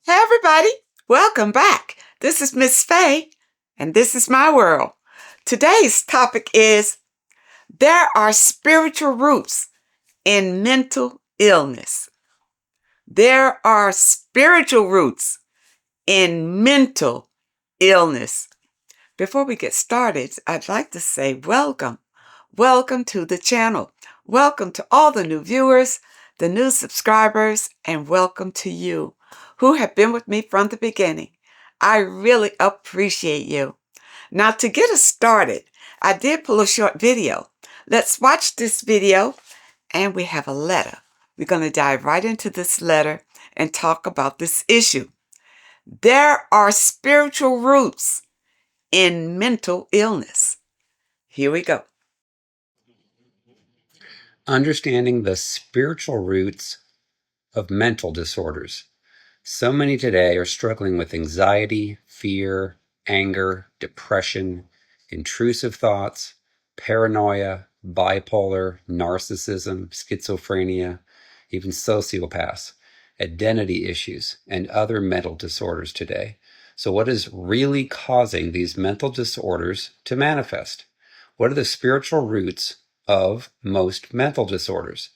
Hey everybody, welcome back. This is Miss Faye, and this is my world. Today's topic is there are spiritual roots in mental illness. There are spiritual roots in mental illness. Before we get started, I'd like to say welcome. Welcome to the channel. Welcome to all the new viewers, the new subscribers, and welcome to you who have been with me from the beginning. I really appreciate you. Now, to get us started, I did pull a short video. Let's watch this video, and we have a letter. We're going to dive right into this letter and talk about this issue. There are spiritual roots in mental illness. Here we go. Understanding the spiritual roots of mental disorders. So many today are struggling with anxiety, fear, anger, depression, intrusive thoughts, paranoia, bipolar, narcissism, schizophrenia, even sociopaths, identity issues, and other mental disorders today. So what is really causing these mental disorders to manifest? What are the spiritual roots of most mental disorders?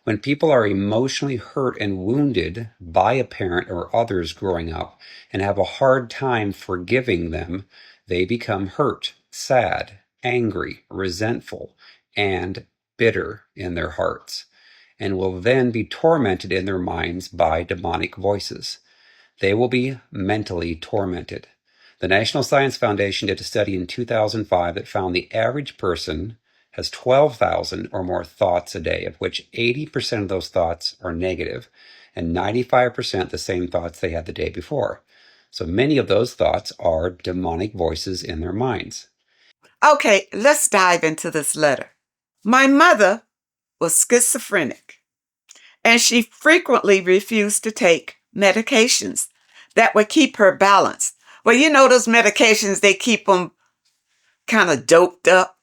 When people are emotionally hurt and wounded by a parent or others growing up and have a hard time forgiving them, they become hurt, sad, angry, resentful, and bitter in their hearts, and will then be tormented in their minds by demonic voices. They will be mentally tormented. The National Science Foundation did a study in 2005 that found the average person has 12,000 or more thoughts a day, of which 80% of those thoughts are negative and 95% the same thoughts they had the day before. So many of those thoughts are demonic voices in their minds. Okay, let's dive into this letter. My mother was schizophrenic, and she frequently refused to take medications that would keep her balanced. Well, you know those medications, they keep them kind of doped up.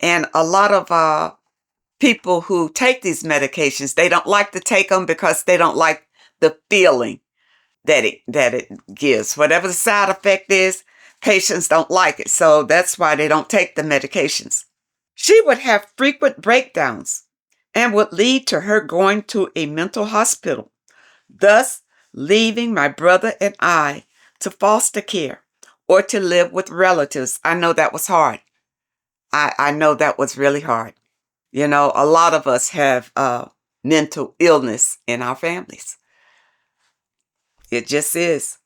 And a lot of people who take these medications, they don't like to take them because they don't like the feeling that it gives. Whatever the side effect is, patients don't like it. So that's why they don't take the medications. She would have frequent breakdowns and would lead to her going to a mental hospital, thus leaving my brother and I to foster care or to live with relatives. I know that was hard. I know that was really hard. You know, a lot of us have mental illness in our families. It just is.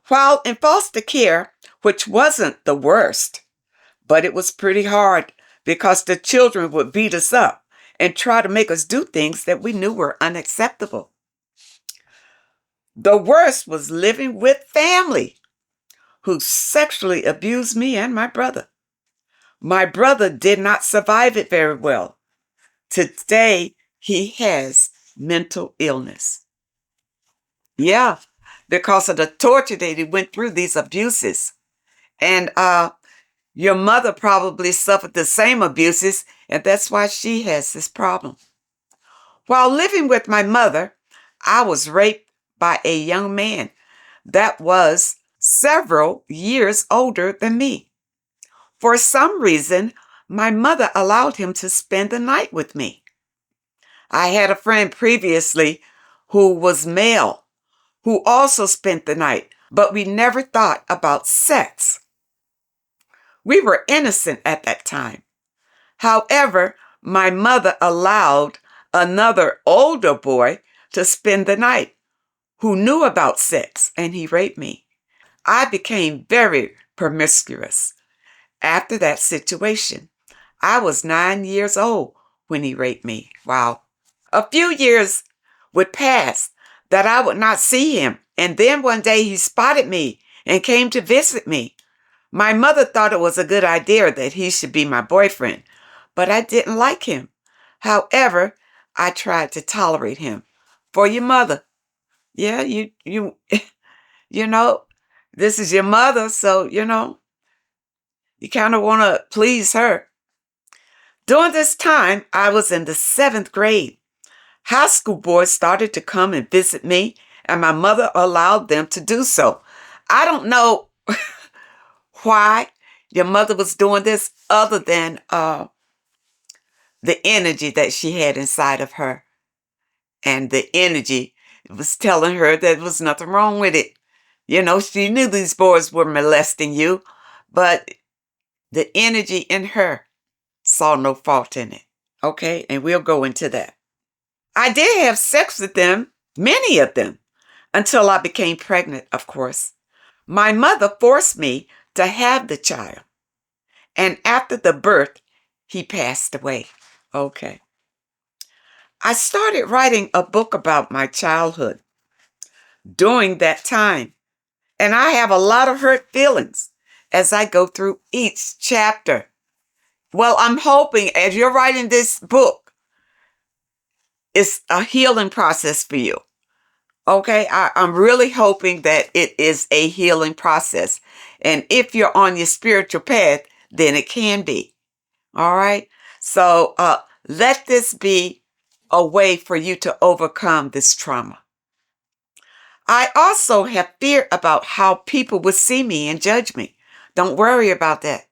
While in foster care, which wasn't the worst, but it was pretty hard because the children would beat us up and try to make us do things that we knew were unacceptable. The worst was living with family who sexually abused me and my brother. My brother did not survive it very well. Today, he has mental illness. Yeah, because of the torture that he went through, these abuses. And your mother probably suffered the same abuses, and that's why she has this problem. While living with my mother, I was raped by a young man that was several years older than me. For some reason, my mother allowed him to spend the night with me. I had a friend previously who was male, who also spent the night, but we never thought about sex. We were innocent at that time. However, my mother allowed another older boy to spend the night who knew about sex, and he raped me. I became very promiscuous after that situation. I was 9 years old when he raped me. Wow. A few years would pass that I would not see him, and then one day he spotted me and came to visit me. My mother thought it was a good idea that he should be my boyfriend, but I didn't like him. However, I tried to tolerate him. For your mother. Yeah, you you know, this is your mother, so you kind of want to please her. During this time, I was in the 7th grade. High school boys started to come and visit me, and my mother allowed them to do so. I don't know why your mother was doing this other than the energy that she had inside of her. And the energy was telling her that there was nothing wrong with it. You know, she knew these boys were molesting you, but the energy in her saw no fault in it. Okay, and we'll go into that. I did have sex with them, many of them, until I became pregnant, of course. My mother forced me to have the child, and after the birth, he passed away. Okay. I started writing a book about my childhood during that time, and I have a lot of hurt feelings as I go through each chapter. Well, I'm hoping as you're writing this book, it's a healing process for you. Okay, I'm really hoping that it is a healing process. And if you're on your spiritual path, then it can be. All right. So let this be a way for you to overcome this trauma. I also have fear about how people will see me and judge me. Don't worry about that.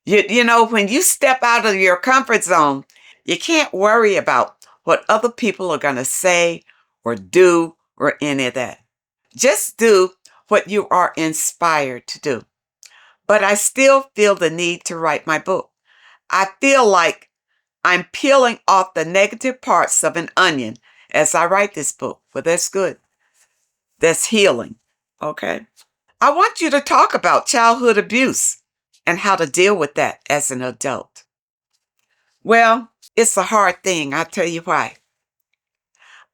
You know, when you step out of your comfort zone, you can't worry about what other people are going to say or do or any of that. Just do what you are inspired to do. But I still feel the need to write my book. I feel like I'm peeling off the negative parts of an onion as I write this book. But that's good. That's healing. Okay. I want you to talk about childhood abuse and how to deal with that as an adult. Well, it's a hard thing. I'll tell you why.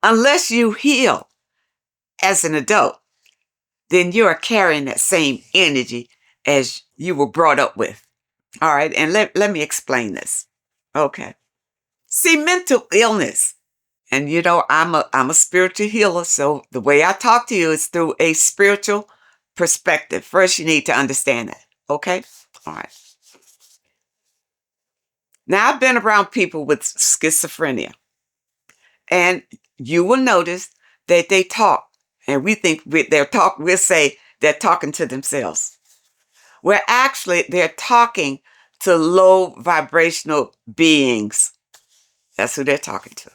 Unless you heal as an adult, then you are carrying that same energy as you were brought up with. All right. And let me explain this. Okay. See, mental illness. And you know, I'm a spiritual healer. So the way I talk to you is through a spiritual perspective. First, you need to understand that. Okay. All right. Now, I've been around people with schizophrenia, and you will notice that they talk, and we think we'll say they're talking to themselves. Where actually they're talking to low vibrational beings. That's who they're talking to.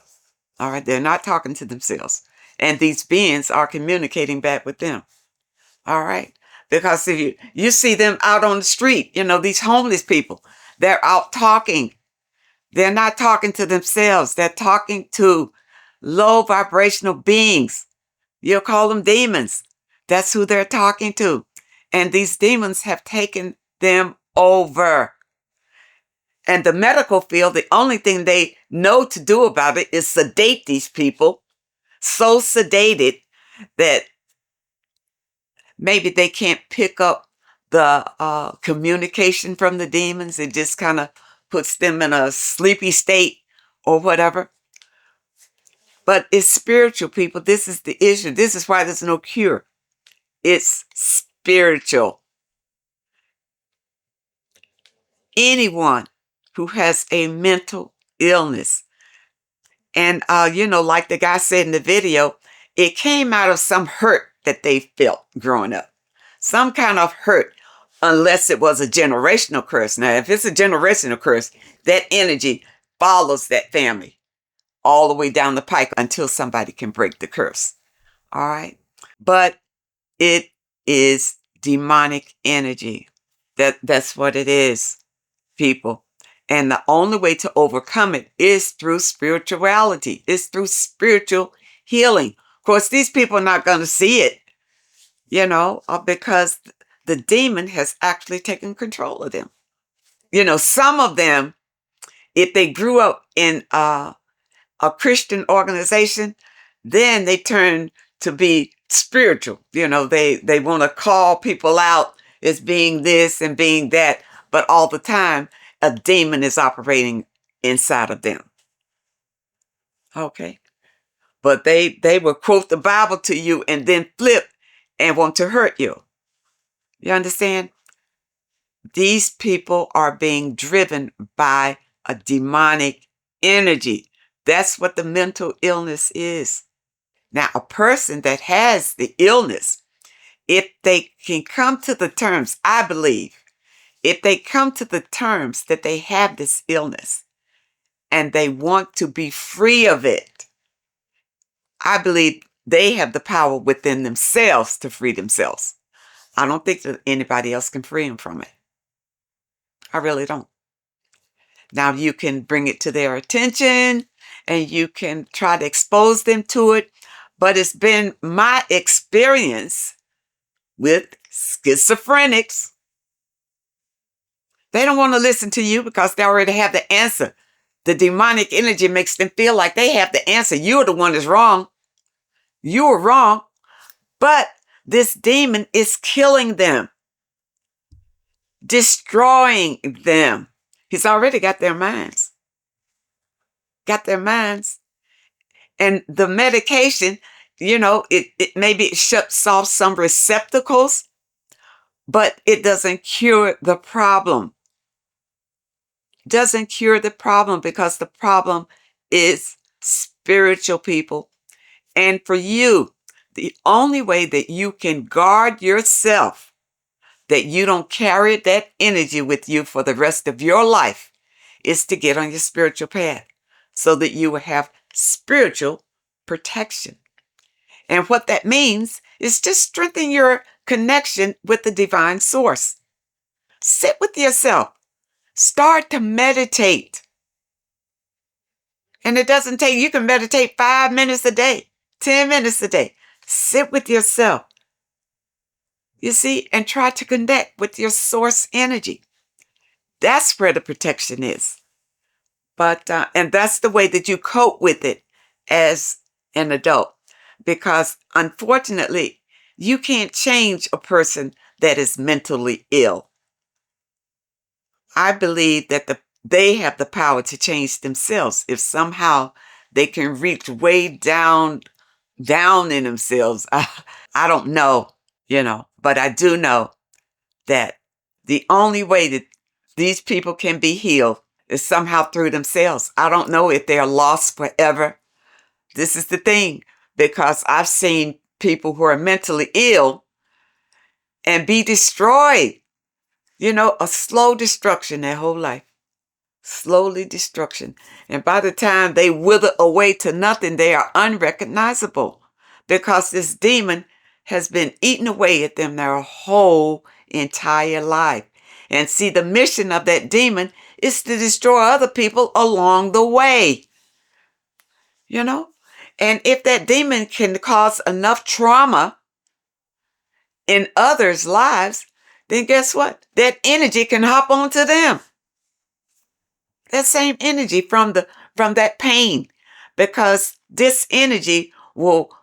All right, they're not talking to themselves. And these beings are communicating back with them. All right. Because if you see them out on the street, you know, these homeless people, they're out talking. They're not talking to themselves. They're talking to low vibrational beings. You'll call them demons. That's who they're talking to. And these demons have taken them over. And the medical field, the only thing they know to do about it is sedate these people, so sedated that maybe they can't pick up the communication from the demons. It just kind of puts them in a sleepy state or whatever. But it's spiritual, people. This is the issue. This is why there's no cure. It's spiritual. Anyone who has a mental illness, and you know, like the guy said in the video, it came out of some hurt that they felt growing up. Some kind of hurt, unless it was a generational curse. Now, if it's a generational curse, that energy follows that family all the way down the pike until somebody can break the curse. All right. But it is demonic energy. That's what it is, people. And the only way to overcome it is through spirituality. It's through spiritual healing. Of course, these people are not going to see it, you know, because the demon has actually taken control of them. You know, some of them, if they grew up in a Christian organization, then they turn to be spiritual. You know, they want to call people out as being this and being that, but all the time a demon is operating inside of them. Okay. But they will quote the Bible to you and then flip and want to hurt you. You understand? These people are being driven by a demonic energy. That's what the mental illness is. Now, a person that has the illness, if they can come to the terms, I believe, if they come to the terms that they have this illness and they want to be free of it, I believe they have the power within themselves to free themselves. I don't think that anybody else can free them from it. I really don't. Now, you can bring it to their attention and you can try to expose them to it. But it's been my experience with schizophrenics. They don't want to listen to you because they already have the answer. The demonic energy makes them feel like they have the answer. You're the one that's wrong. You are wrong. But this demon is killing them, destroying them. He's already got their minds. Got their minds. And the medication, it maybe shuts off some receptacles, but it doesn't cure the problem. Doesn't cure the problem because the problem is spiritual, people. And for you, the only way that you can guard yourself, that you don't carry that energy with you for the rest of your life, is to get on your spiritual path so that you will have spiritual protection. And what that means is just strengthen your connection with the divine source. Sit with yourself. Start to meditate. And it doesn't take, you can meditate 5 minutes a day, 10 minutes a day. Sit with yourself. You see, and try to connect with your source energy. That's where the protection is. But, and that's the way that you cope with it as an adult. Because unfortunately, you can't change a person that is mentally ill. I believe that they have the power to change themselves if somehow they can reach way down in themselves. I don't know, but I do know that the only way that these people can be healed is somehow through themselves. I don't know if they're lost forever. This is the thing, because I've seen people who are mentally ill and be destroyed. A slow destruction their whole life. Slowly destruction. And by the time they wither away to nothing, they are unrecognizable because this demon has been eating away at them their whole entire life. And see, the mission of that demon is to destroy other people along the way. And if that demon can cause enough trauma in others' lives, then guess what? That energy can hop onto them. That same energy from that pain, because this energy will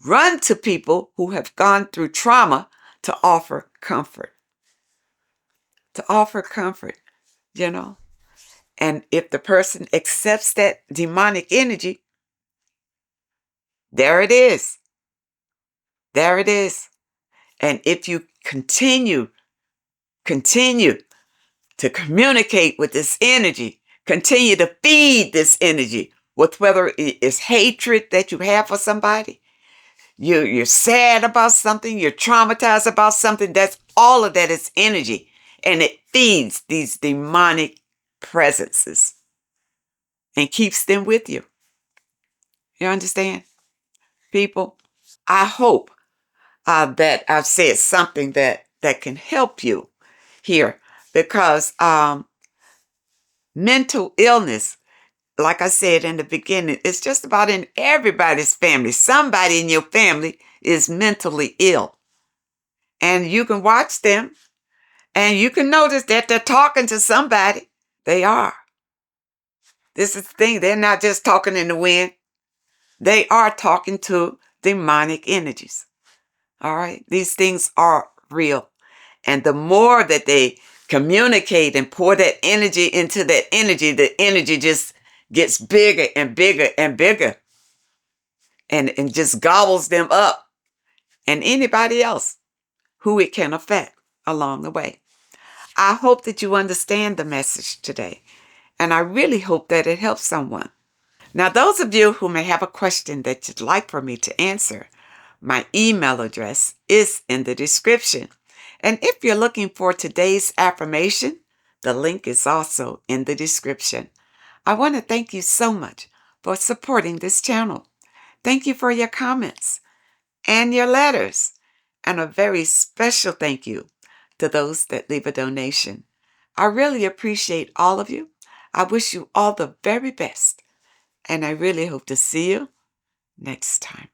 run to people who have gone through trauma to offer comfort. To offer comfort, And if the person accepts that demonic energy, there it is. There it is. And if you continue to communicate with this energy, continue to feed this energy with whether it's hatred that you have for somebody, you're sad about something, you're traumatized about something, that's all of that is energy. And it feeds these demonic presences and keeps them with you. You understand, people? I hope that I've said something that can help you here, because mental illness, like I said in the beginning, it's just about in everybody's family. Somebody in your family is mentally ill. And you can watch them and you can notice that they're talking to somebody. They are. This is the thing. They're not just talking in the wind. They are talking to demonic energies. All right. These things are real. And the more that they communicate and pour that energy into that energy, the energy just gets bigger and bigger and bigger, and just gobbles them up and anybody else who it can affect along the way. I hope that you understand the message today, and I really hope that it helps someone, Now, those of you who may have a question that you'd like for me to answer, my email address is in the description. And if you're looking for today's affirmation, the link is also in the description. I want to thank you so much for supporting this channel. Thank you for your comments and your letters. And a very special thank you to those that leave a donation. I really appreciate all of you. I wish you all the very best. And I really hope to see you next time.